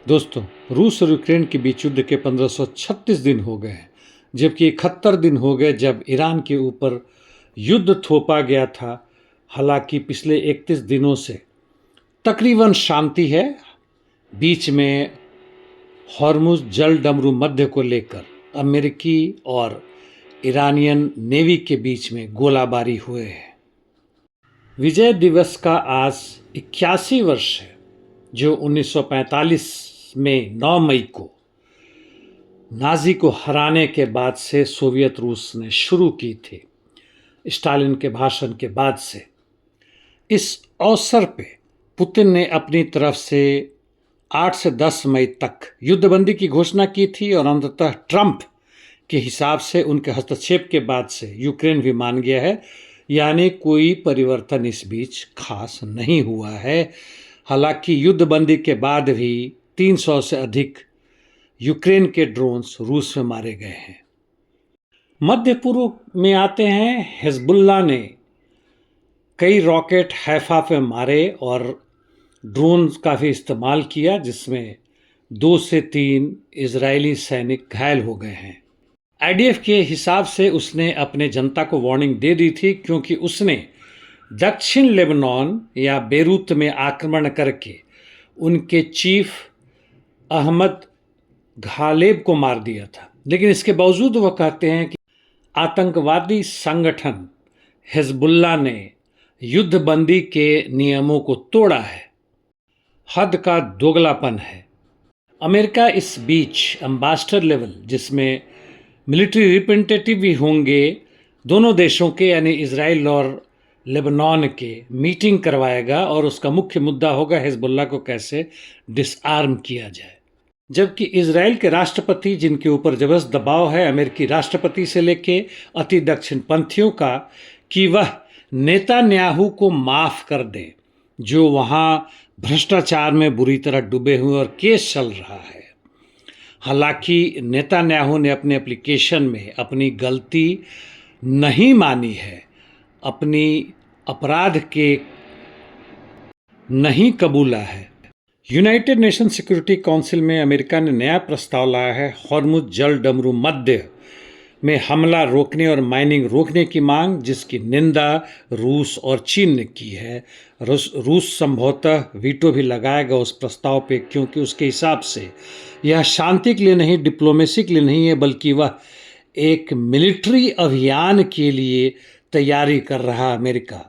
दोस्तों, रूस और यूक्रेन के बीच युद्ध के 1536 दिन हो गए हैं, जबकि 71 दिन हो गए जब ईरान के ऊपर युद्ध थोपा गया था। हालांकि पिछले 31 दिनों से तकरीबन शांति है। बीच में हॉर्मुज जल डमरू मध्य को लेकर अमेरिकी और ईरानियन नेवी के बीच में गोलाबारी हुए है। विजय दिवस का आज 81 वर्ष है, जो 1945 में 9 मई को नाजी को हराने के बाद से सोवियत रूस ने शुरू की थी, स्टालिन के भाषण के बाद से। इस अवसर पे पुतिन ने अपनी तरफ से 8 से 10 मई तक युद्धबंदी की घोषणा की थी और अंततः ट्रंप के हिसाब से उनके हस्तक्षेप के बाद से यूक्रेन भी मान गया है, यानी कोई परिवर्तन इस बीच खास नहीं हुआ है। हालांकि युद्धबंदी के बाद भी 300 से अधिक यूक्रेन के ड्रोन्स रूस में मारे गए हैं। मध्य पूर्व में आते हैं, हिजबुल्लाह ने कई रॉकेट हैफा पे मारे और ड्रोन का भी इस्तेमाल किया, जिसमें 2 से 3 इजरायली सैनिक घायल हो गए हैं। आईडीएफ के हिसाब से उसने अपने जनता को वार्निंग दे दी थी, क्योंकि उसने दक्षिण लेबनान या बेरूत में आक्रमण करके उनके चीफ अहमद घालेब को मार दिया था। लेकिन इसके बावजूद वह कहते हैं कि आतंकवादी संगठन हिजबुल्लाह ने युद्धबंदी के नियमों को तोड़ा है। हद का दोगलापन है। अमेरिका इस बीच एम्बेसडर लेवल, जिसमें मिलिट्री रिप्रेजेंटेटिव भी होंगे दोनों देशों के, यानी इजराइल और लेबनान के, मीटिंग करवाएगा और उसका मुख्य मुद्दा होगा हिजबुल्लाह को कैसे डिसआर्म किया जाए। जबकि इजराइल के राष्ट्रपति, जिनके ऊपर जबरदस्त दबाव है अमेरिकी राष्ट्रपति से लेके अति दक्षिणपंथियों का, कि वह नेतान्याहू को माफ़ कर दे, जो वहाँ भ्रष्टाचार में बुरी तरह डूबे हुए और केस चल रहा है। हालांकि नेतान्याहू ने अपने एप्लीकेशन में अपनी गलती नहीं मानी है, अपनी अपराध के नहीं कबूला है। यूनाइटेड नेशन सिक्योरिटी काउंसिल में अमेरिका ने नया प्रस्ताव लाया है, हॉर्मुज जल डमरू मध्य में हमला रोकने और माइनिंग रोकने की मांग, जिसकी निंदा रूस और चीन ने की है। रूस संभवतः वीटो भी लगाएगा उस प्रस्ताव पे, क्योंकि उसके हिसाब से यह शांति के लिए नहीं, डिप्लोमेसी के लिए नहीं है, बल्कि वह एक मिलिट्री अभियान के लिए तैयारी कर रहा अमेरिका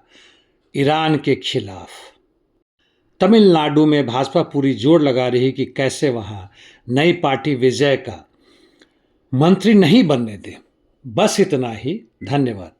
ईरान के खिलाफ। तमिलनाडु में भाजपा पूरी जोर लगा रही कि कैसे वहां नई पार्टी विजय का मंत्री नहीं बनने दे। बस इतना ही। धन्यवाद।